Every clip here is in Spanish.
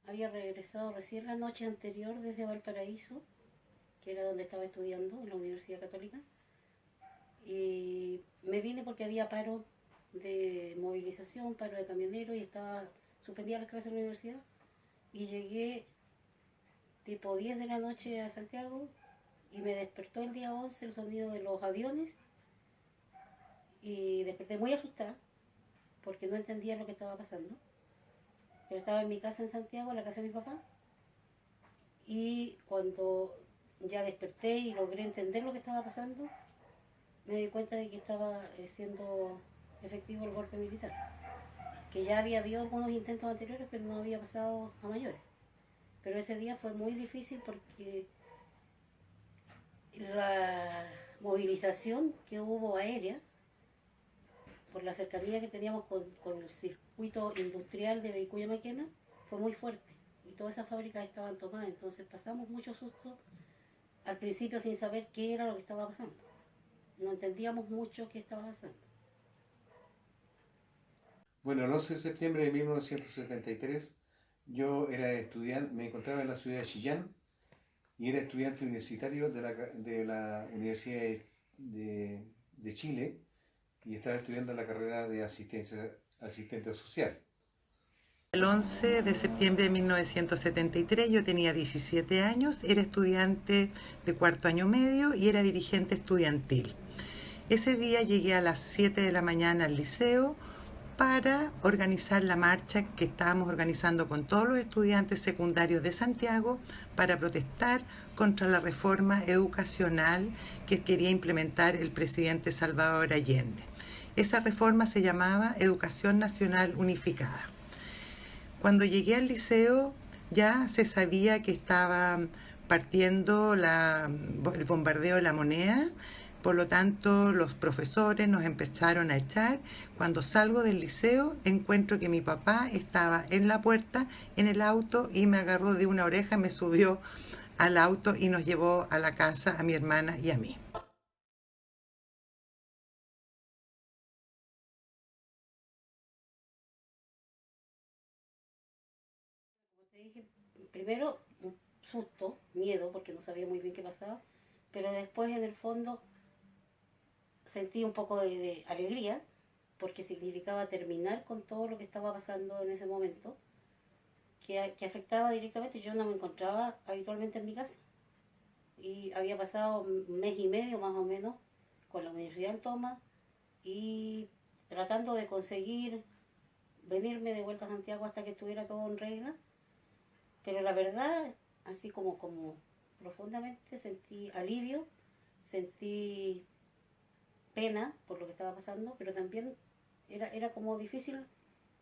Había regresado recién la noche anterior desde Valparaíso, que era donde estaba estudiando, en la Universidad Católica, y me vine porque había paro de movilización, paro de camioneros, y estaba suspendida las clases en la universidad, y llegué tipo 10 de la noche a Santiago, y me despertó el día 11 el sonido de los aviones, y desperté muy asustada, porque no entendía lo que estaba pasando. Yo estaba en mi casa en Santiago, en la casa de mi papá, y cuando ya desperté y logré entender lo que estaba pasando, me di cuenta de que estaba siendo efectivo el golpe militar, que ya había habido algunos intentos anteriores, pero no había pasado a mayores. Pero ese día fue muy difícil porque la movilización que hubo aérea, por la cercanía que teníamos con el circuito industrial de Vicuña Maquena, fue muy fuerte. Y todas esas fábricas estaban tomadas, entonces pasamos mucho susto al principio sin saber qué era lo que estaba pasando. No entendíamos mucho qué estaba pasando. Bueno, el 11 de septiembre de 1973 yo era estudiante, me encontraba en la ciudad de Chillán y era estudiante universitario de la Universidad de Chile y estaba estudiando la carrera de asistente social. El 11 de septiembre de 1973 yo tenía 17 años, era estudiante de cuarto año medio y era dirigente estudiantil. Ese día llegué a las 7 de la mañana al liceo para organizar la marcha que estábamos organizando con todos los estudiantes secundarios de Santiago para protestar contra la reforma educacional que quería implementar el presidente Salvador Allende. Esa reforma se llamaba Educación Nacional Unificada. Cuando llegué al liceo ya se sabía que estaba partiendo el bombardeo de La Moneda, por lo tanto los profesores nos empezaron a echar. Cuando salgo del liceo encuentro que mi papá estaba en la puerta, en el auto, y me agarró de una oreja, me subió al auto y nos llevó a la casa a mi hermana y a mí. Como te dije, primero un susto, miedo, porque no sabía muy bien qué pasaba, pero después en el fondo sentí un poco de alegría, porque significaba terminar con todo lo que estaba pasando en ese momento, que afectaba directamente. Yo no me encontraba habitualmente en mi casa y había pasado un mes y medio más o menos con la universidad en toma y tratando de conseguir venirme de vuelta a Santiago hasta que estuviera todo en regla. Pero la verdad, así como profundamente sentí alivio, sentí pena por lo que estaba pasando, pero también era como difícil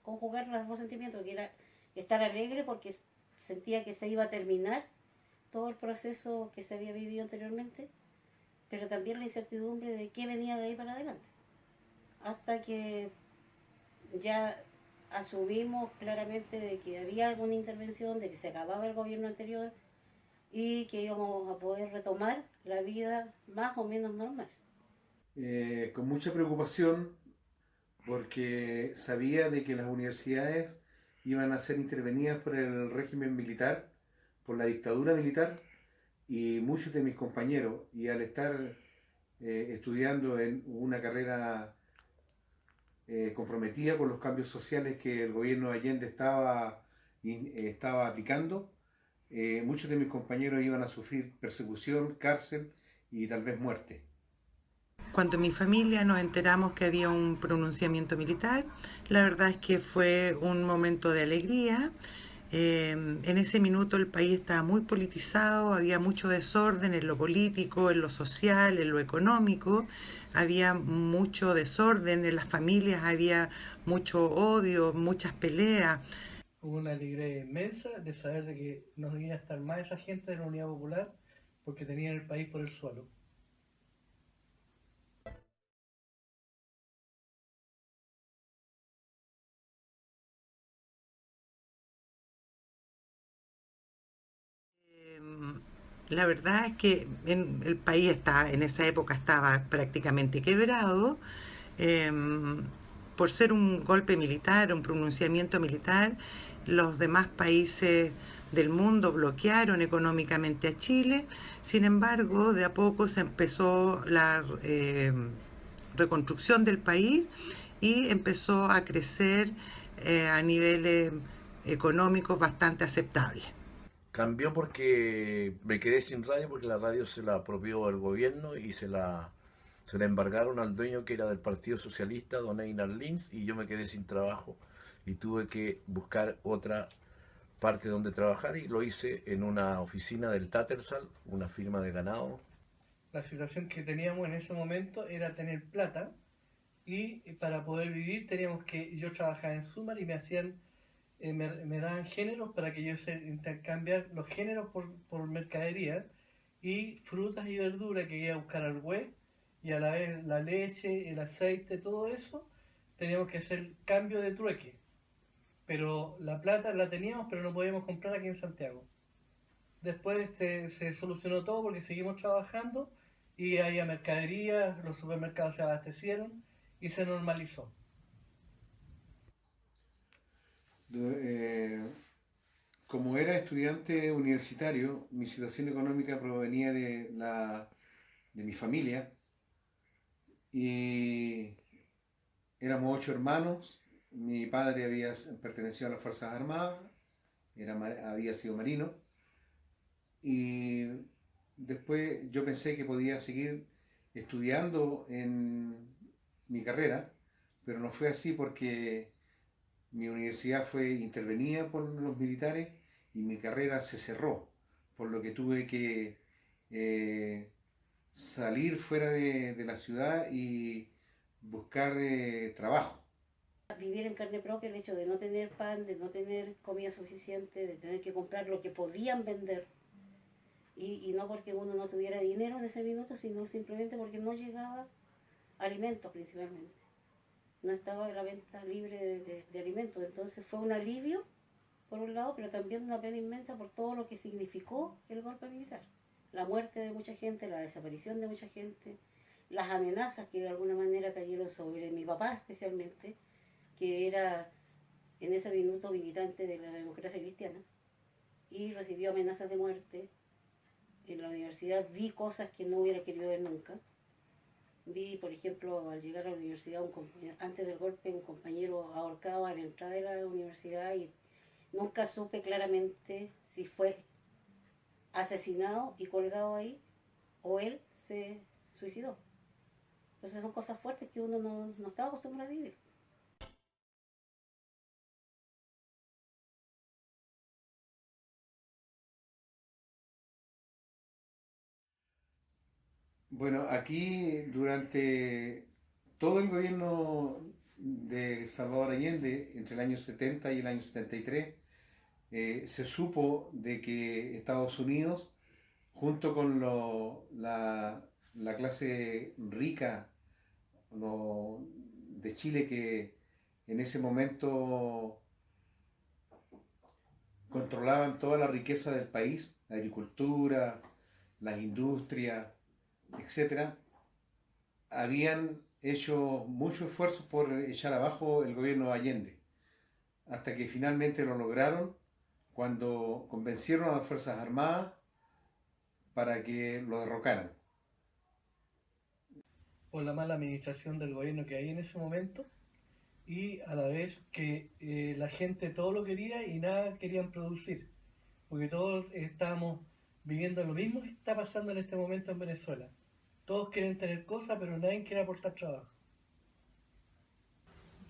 conjugar los dos sentimientos, que era estar alegre porque sentía que se iba a terminar todo el proceso que se había vivido anteriormente, pero también la incertidumbre de qué venía de ahí para adelante. Hasta que ya asumimos claramente de que había alguna intervención, de que se acababa el gobierno anterior y que íbamos a poder retomar la vida más o menos normal. Con mucha preocupación porque sabía de que las universidades iban a ser intervenidas por el régimen militar por la dictadura militar y muchos de mis compañeros, y al estar estudiando en una carrera comprometida con los cambios sociales que el gobierno de Allende estaba aplicando, muchos de mis compañeros iban a sufrir persecución, cárcel y tal vez muerte. Cuando mi familia nos enteramos que había un pronunciamiento militar, la verdad es que fue un momento de alegría. En ese minuto el país estaba muy politizado, había mucho desorden en lo político, en lo social, en lo económico, había mucho desorden en las familias, había mucho odio, muchas peleas. Hubo una alegría inmensa de saber de que no iba a estar más esa gente de la Unidad Popular porque tenían el país por el suelo. La verdad es que el país en esa época estaba prácticamente quebrado. Por ser un golpe militar, un pronunciamiento militar, los demás países del mundo bloquearon económicamente a Chile. Sin embargo, de a poco se empezó la reconstrucción del país y empezó a crecer a niveles económicos bastante aceptables. Cambió porque me quedé sin radio porque la radio se la apropió el gobierno y se la embargaron al dueño que era del Partido Socialista, don Einar Lins, y yo me quedé sin trabajo y tuve que buscar otra parte donde trabajar y lo hice en una oficina del Tattersall, una firma de ganado. La situación que teníamos en ese momento era tener plata y para poder vivir teníamos que, yo trabajaba en Sumar y me daban géneros para que yo intercambiar los géneros por mercadería y frutas y verduras que iba a buscar al web y a la vez la leche, el aceite, todo eso, teníamos que hacer cambio de trueque. Pero la plata la teníamos, pero no podíamos comprar aquí en Santiago. Después se solucionó todo porque seguimos trabajando y había mercadería, los supermercados se abastecieron y se normalizó. Eh, Como era estudiante universitario, mi situación económica provenía de mi familia y éramos 8 hermanos. Mi padre había pertenecido a las Fuerzas Armadas, había sido marino y después yo pensé que podía seguir estudiando en mi carrera, pero no fue así porque mi universidad fue intervenida por los militares y mi carrera se cerró, por lo que tuve que salir fuera de la ciudad y buscar trabajo. Vivir en carne propia, el hecho de no tener pan, de no tener comida suficiente, de tener que comprar lo que podían vender. Y no porque uno no tuviera dinero en ese minuto, sino simplemente porque no llegaba alimentos principalmente. No estaba la venta libre de alimentos. Entonces fue un alivio, por un lado, pero también una pena inmensa por todo lo que significó el golpe militar. La muerte de mucha gente, la desaparición de mucha gente, las amenazas que de alguna manera cayeron sobre mi papá especialmente, que era en ese minuto militante de la democracia cristiana, y recibió amenazas de muerte. En la universidad vi cosas que no hubiera querido ver nunca. Vi, por ejemplo, al llegar a la universidad, antes del golpe, un compañero ahorcado a la entrada de la universidad y nunca supe claramente si fue asesinado y colgado ahí o él se suicidó. Entonces son cosas fuertes que uno no estaba acostumbrado a vivir. Bueno, aquí durante todo el gobierno de Salvador Allende, entre el año 70 y el año 73, se supo de que Estados Unidos, junto con la clase rica de Chile, que en ese momento controlaban toda la riqueza del país, la agricultura, las industrias, etcétera, habían hecho mucho esfuerzo por echar abajo el gobierno de Allende, hasta que finalmente lo lograron cuando convencieron a las Fuerzas Armadas para que lo derrocaran. Por la mala administración del gobierno que hay en ese momento y a la vez que la gente todo lo quería y nada querían producir, porque todos estábamos viviendo lo mismo que está pasando en este momento en Venezuela. Todos quieren tener cosas, pero nadie quiere aportar trabajo.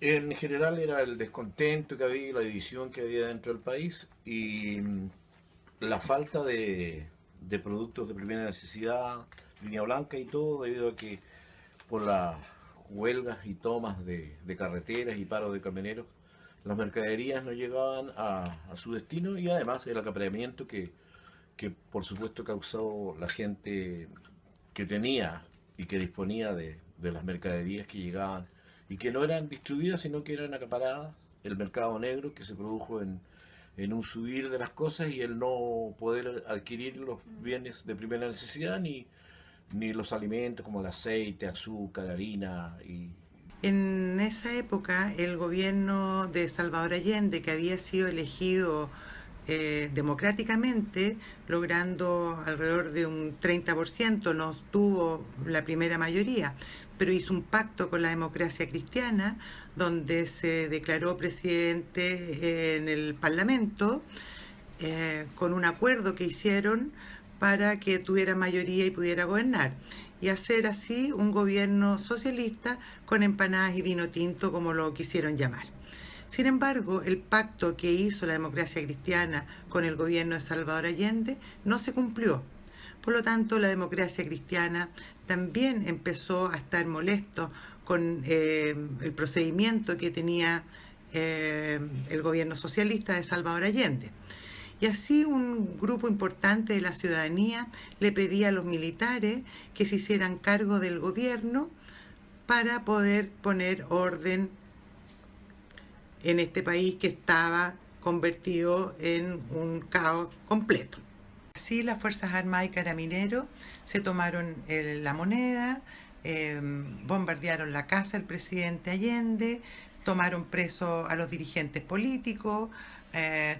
En general era el descontento que había, la división que había dentro del país y la falta de productos de primera necesidad, línea blanca y todo, debido a que por las huelgas y tomas de carreteras y paros de camioneros, las mercaderías no llegaban a su destino y además el acaparamiento que por supuesto causó la gente que tenía y que disponía de las mercaderías que llegaban y que no eran distribuidas sino que eran acaparadas, el mercado negro que se produjo en un subir de las cosas y el no poder adquirir los bienes de primera necesidad ni los alimentos como el aceite, azúcar, harina y... En esa época, el gobierno de Salvador Allende, que había sido elegido democráticamente, logrando alrededor de un 30%, no obtuvo la primera mayoría, pero hizo un pacto con la democracia cristiana, donde se declaró presidente en el Parlamento, con un acuerdo que hicieron para que tuviera mayoría y pudiera gobernar, y hacer así un gobierno socialista con empanadas y vino tinto, como lo quisieron llamar. Sin embargo, el pacto que hizo la democracia cristiana con el gobierno de Salvador Allende no se cumplió. Por lo tanto, la democracia cristiana también empezó a estar molesto con el procedimiento que tenía el gobierno socialista de Salvador Allende. Y así un grupo importante de la ciudadanía le pedía a los militares que se hicieran cargo del gobierno para poder poner orden en este país que estaba convertido en un caos completo. Así las Fuerzas Armadas y Carabineros se tomaron la moneda, bombardearon la casa del presidente Allende, tomaron presos a los dirigentes políticos,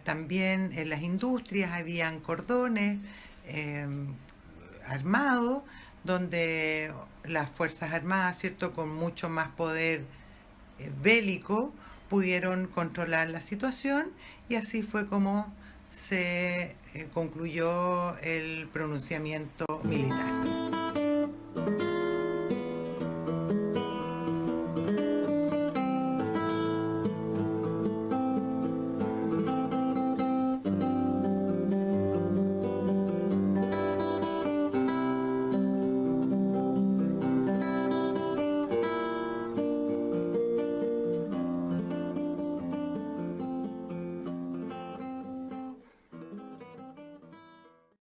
también en las industrias habían cordones armados, donde las Fuerzas Armadas, ¿cierto?, con mucho más poder bélico, pudieron controlar la situación y así fue como se concluyó el pronunciamiento militar.